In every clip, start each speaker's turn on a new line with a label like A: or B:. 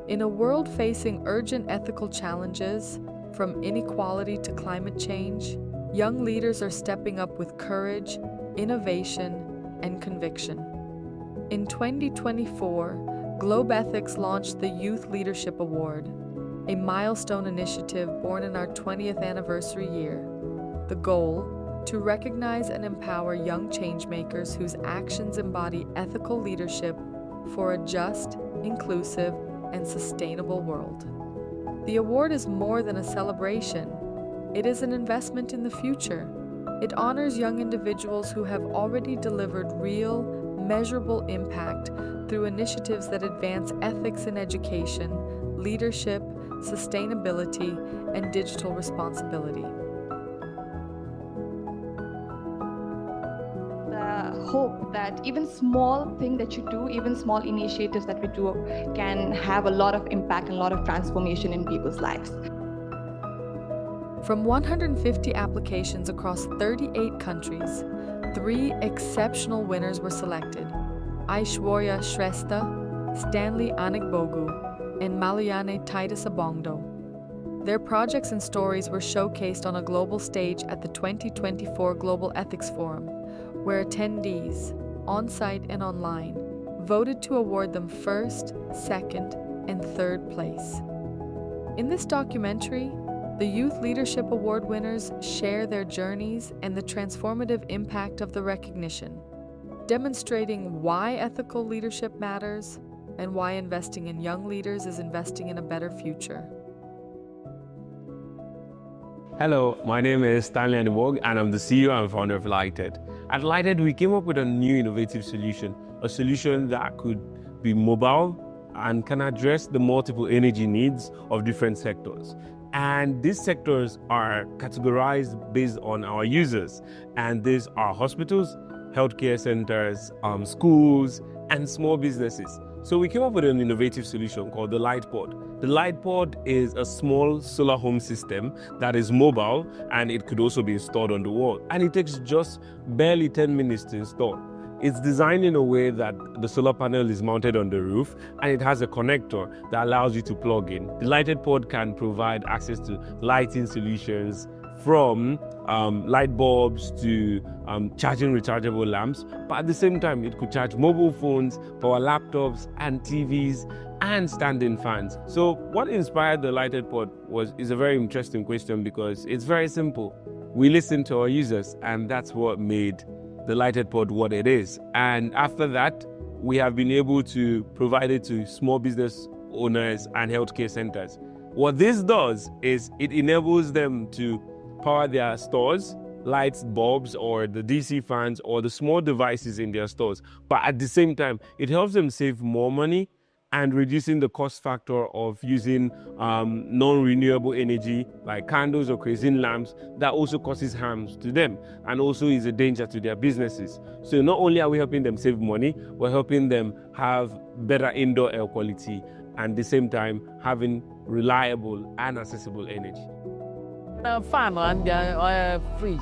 A: In a world facing urgent ethical challenges, from inequality to climate change, young leaders are stepping up with courage, innovation, and conviction. In 2024, Globethics launched the Youth Leadership Award, a milestone initiative born in our 20th anniversary year. The goal: to recognize and empower young changemakers whose actions embody ethical leadership for a just, inclusive, and sustainable world. The award is more than a celebration. It is an investment in the future. It honors young individuals who have already delivered real, measurable impact through initiatives that advance ethics in education, leadership, sustainability, and digital responsibility.
B: Hope that even small thing that you do, even small initiatives that we do can have a lot of impact and a lot of transformation in people's lives.
A: From 150 applications across 38 countries, 3 exceptional winners were selected: Aishwarya Shrestha, Stanley Anigbogu, and Malayane Titus Abongdo. Their projects and stories were showcased on a global stage at the 2024 Global Ethics Forum, where attendees, on-site and online, voted to award them first, second, and third place. In this documentary, the Youth Leadership Award winners share their journeys and the transformative impact of the recognition, demonstrating why ethical leadership matters and why investing in young leaders is investing in a better future.
C: Hello, my name is Stanley Anigbogu and I'm the CEO and founder of Lighted. At Lighted, we came up with a new innovative solution, a solution that could be mobile and can address the multiple energy needs of different sectors. And these sectors are categorized based on our users. And these are hospitals, healthcare centers, schools, and small businesses. So we came up with an innovative solution called the LightPod. The LightPod is a small solar home system that is mobile, and it could also be installed on the wall. And it takes just barely 10 minutes to install. It's designed in a way that the solar panel is mounted on the roof, and it has a connector that allows you to plug in. The LightPod can provide access to lighting solutions, from light bulbs to charging rechargeable lamps, but at the same time it could charge mobile phones, power laptops and TVs and standing fans. So what inspired the LightPod is a very interesting question, because it's very simple. We listen to our users, and that's what made the LightPod what it is. And after that, we have been able to provide it to small business owners and healthcare centers. What this does is it enables them to power their stores, lights, bulbs, or the DC fans, or the small devices in their stores. But at the same time, it helps them save more money and reducing the cost factor of using non-renewable energy like candles or kerosene lamps that also causes harms to them and also is a danger to their businesses. So not only are we helping them save money, we're helping them have better indoor air quality and at the same time having reliable and accessible energy.
D: Fan and fridge,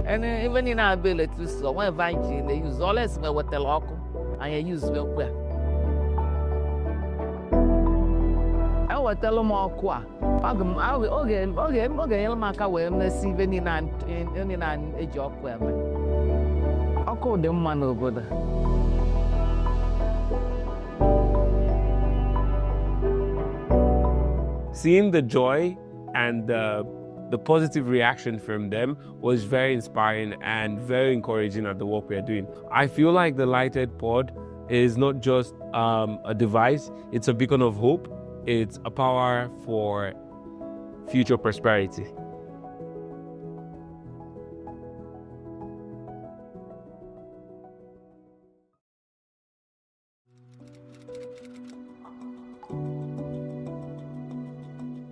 D: and even in our ability to store, when Viking, they use all this with the local, and you use well. I will tell them all. I will again, Maka will receive any a job. I'll call them man over there.
C: Seeing the joy and the positive reaction from them was very inspiring and very encouraging at the work we are doing. I feel like the LightPod is not just a device, it's a beacon of hope. It's a power for future prosperity.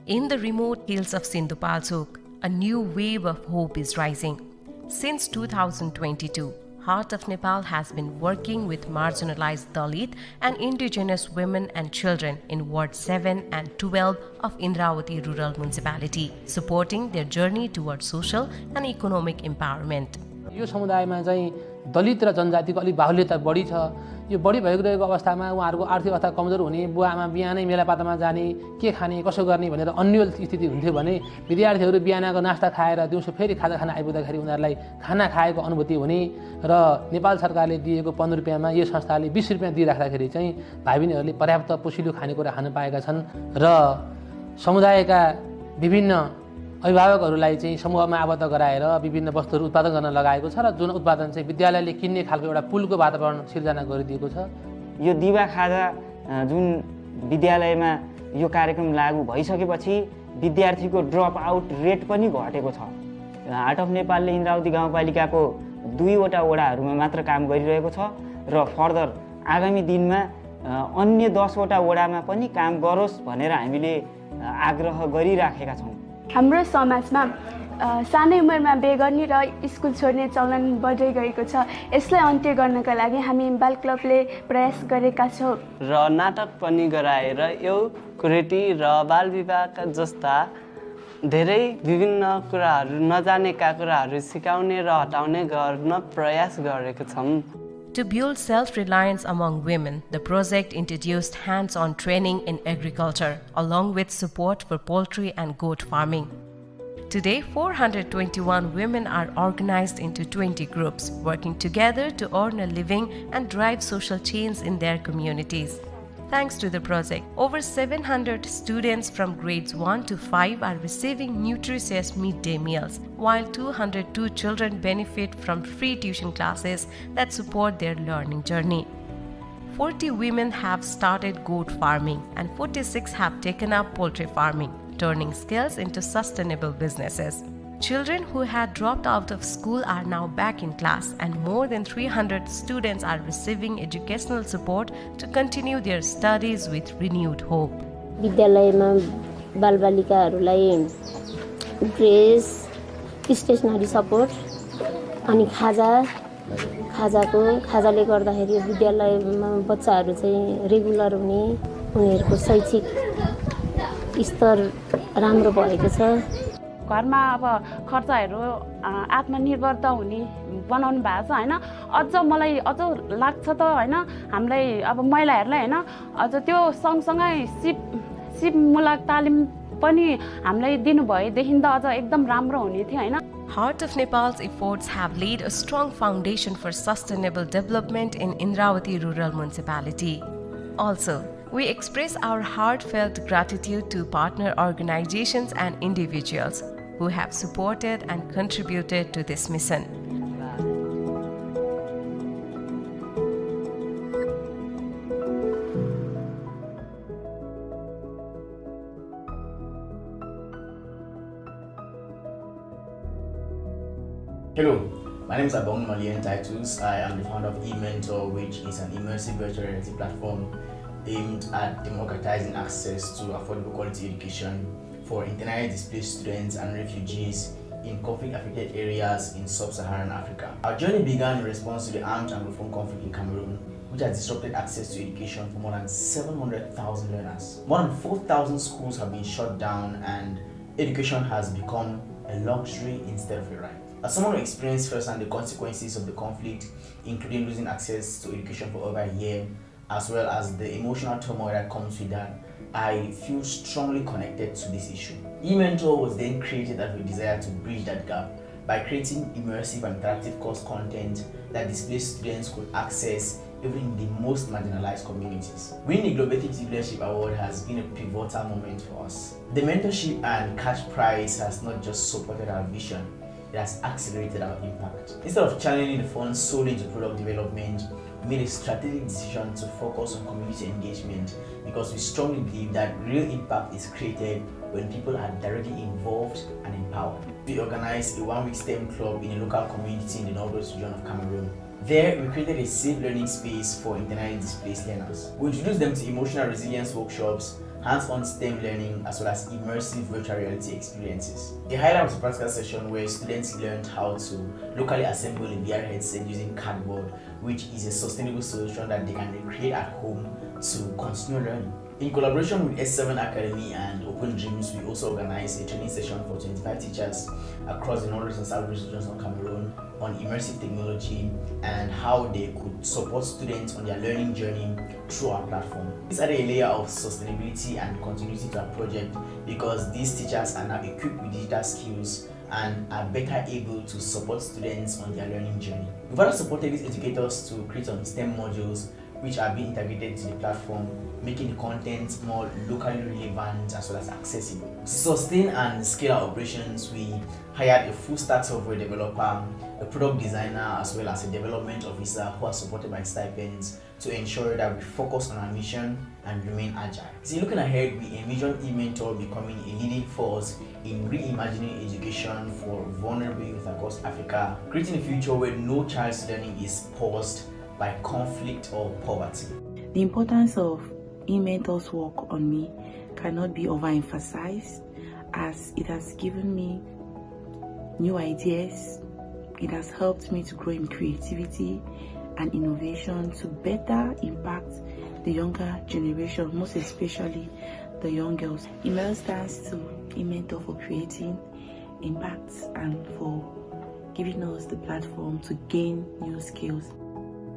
E: In the remote hills of Sindhupalchok, a new wave of hope is rising. Since 2022, Heart of Nepal has been working with marginalized Dalit and indigenous women and children in Ward 7 and 12 of Indravati Rural Municipality, supporting their journey towards social and economic empowerment.
F: यो समुदायमा चाहिँ दलित र जनजातिको अलिक बाहुल्यता बढी छ। यो बढी भइरहेको अवस्थामा उहाँहरूको आर्थिक अवस्था कमजोर हुने, बुवा आमा बिहानै मेलापातामा जाने, के खाने कसो गर्ने भनेर अन्यल स्थिति हुन्थ्यो भने विद्यार्थीहरू बिहानको नास्ता खाएर दिउँसो फेरि खाजा खान आइपुग्दाखेरि उनीहरूलाई खाना खाएको अनुभूति हुने र नेपाल सरकारले दिएको 15 रुपियाँमा यो संस्थाले 20 रुपियाँ दिइराख्दाखेरि चाहिँ भाइ बहिनीहरूले पर्याप्त पोषिलो खानेकुरा खान पाएका छन् र समुदायका विभिन्न अभिभावकहरूलाई चाहिँ समूहमा आबद्ध गराएर विभिन्न वस्तुहरू उत्पादन गर्न लगाएको छ र जुन उत्पादन चाहिँ विद्यालयले किन्ने खालको एउटा पुलको वातावरण सिर्जना गरिदिएको छ।
G: यो दिवा खाजा जुन विद्यालयमा यो कार्यक्रम लागू भइसकेपछि विद्यार्थीको ड्रप आउट रेट पनि घटेको छ। हार्ट अफ नेपालले इन्द्रावती गाउँपालिकाको 2वटा वडाहरूमा मात्र काम गरिरहेको छ र फर्दर आगामी दिनमा अन्य 10वटा वडामा पनि काम गरोस् भनेर हामीले आग्रह गरिराखेका छौँ।
H: हाम्रो समाजमा सानै उमेरमा बिहे गर्ने र स्कुल छोड्ने चलन बढ्दै गएको छ। यसलाई अन्त्य गर्नका लागि हामी बाल क्लबले प्रयास गरेका छौँ
I: र नाटक पनि गराएर यो कुरेटी र बाल विवाहका जस्ता धेरै विभिन्न कुराहरू नजानेका कुराहरू सिकाउने र हटाउने गर्न प्रयास गरेका छौँ।
E: To build self-reliance among women, the project introduced hands-on training in agriculture, along with support for poultry and goat farming. Today, 421 women are organized into 20 groups, working together to earn a living and drive social change in their communities. Thanks to the project, over 700 students from grades 1 to 5 are receiving nutritious midday meals, while 202 children benefit from free tuition classes that support their learning journey. 40 women have started goat farming and 46 have taken up poultry farming, turning skills into sustainable businesses. Children who had dropped out of school are now back in class, and more than 300 students are receiving educational support to continue their studies with renewed hope.
J: विद्यालयमा बालबालिकाहरूलाई dress, stationery support अनि खाजाले गर्दाखेरि विद्यालयमा बच्चाहरू चाहिँ regular हुने, उनीहरूको शैक्षिक स्तर राम्रो भएको छ।
K: घरमा अब खर्चहरू आत्मनिर्भरता हुने बनाउनु भएको छ हैन। अझ मलाई अझ लाग्छ त हैन, हामीलाई अब महिलाहरूलाई हैन अझ त्यो सँगसँगै सिपमूलक तालिम पनि हामीलाई दिनुभएदेखि त अझ एकदम राम्रो हुने थियो हैन।
E: Heart of Nepal's efforts have laid a strong foundation for sustainable development in Indravati Rural Municipality. Also, we express our heartfelt gratitude to partner organizations and individuals who have supported and contributed to this mission.
L: Hello, my name is Abong Malian Titus. I am the founder of eMentor, which is an immersive virtual reality platform aimed at democratizing access to affordable quality education for internally displaced students and refugees in conflict-affected areas in sub-Saharan Africa. Our journey began in response to the armed Anglophone conflict in Cameroon, which has disrupted access to education for more than 700,000 learners. More than 4,000 schools have been shut down, and education has become a luxury instead of a right. As someone who experienced firsthand the consequences of the conflict, including losing access to education for over a year, as well as the emotional turmoil that comes with that, I feel strongly connected to this issue. eMentor was then created out of a desire to bridge that gap by creating immersive and interactive course content that displaced students could access even in the most marginalized communities. Winning the Globethics Youth Leadership Award has been a pivotal moment for us. The mentorship and cash prize has not just supported our vision, it has accelerated our impact. Instead of channeling the funds solely into product development, we made a strategic decision to focus on community engagement because we strongly believe that real impact is created when people are directly involved and empowered. We organized a one-week STEM club in a local community in the northwest region of Cameroon. There, we created a safe learning space for internally displaced learners. We introduced them to emotional resilience workshops, hands-on STEM learning, as well as immersive virtual reality experiences. The highlight was a practical session where students learned how to locally assemble a VR headset using cardboard, which is a sustainable solution that they can recreate at home to continue learning. In collaboration with S7 Academy and Open Dreams, we also organized a training session for 25 teachers across the northern and southern regions of Cameroon on immersive technology and how they could support students on their learning journey through our platform. This added a layer of sustainability and continuity to our project because these teachers are now equipped with digital skills and are better able to support students on their learning journey. We've also supported these educators to create some STEM modules which are being integrated to the platform, making the content more locally relevant as well as accessible. To sustain and scale our operations, we hired a full-stack software developer, a product designer, as well as a development officer who are supported by stipends to ensure that we focus on our mission and remain agile. See, looking ahead, we envision eMentor becoming a leading force in reimagining education for vulnerable youth across Africa, creating a future where no child's learning is paused by conflict or poverty.
M: The importance of eMentor's work on me cannot be overemphasized, as it has given me new ideas. It has helped me to grow in creativity and innovation to better impact the younger generation, most especially the young girls. Immense thanks to eMentor for creating impact and for giving us the platform to gain new skills.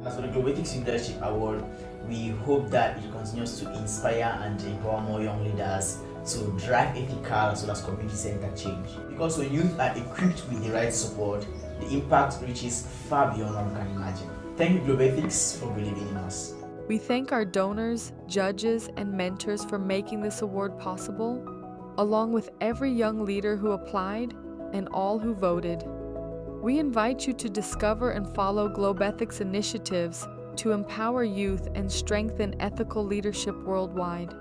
L: As for the Globethics Youth Leadership Award, we hope that it continues to inspire and empower more young leaders to drive ethical as well as community-centered change. Because when youth are equipped with the right support, the impact reaches far beyond what we can imagine. Thank you, Globethics, for believing in us.
A: We thank our donors, judges, and mentors for making this award possible, along with every young leader who applied and all who voted. We invite you to discover and follow Globethics initiatives to empower youth and strengthen ethical leadership worldwide.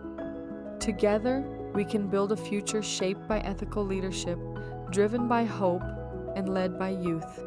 A: Together, we can build a future shaped by ethical leadership, driven by hope, and led by youth.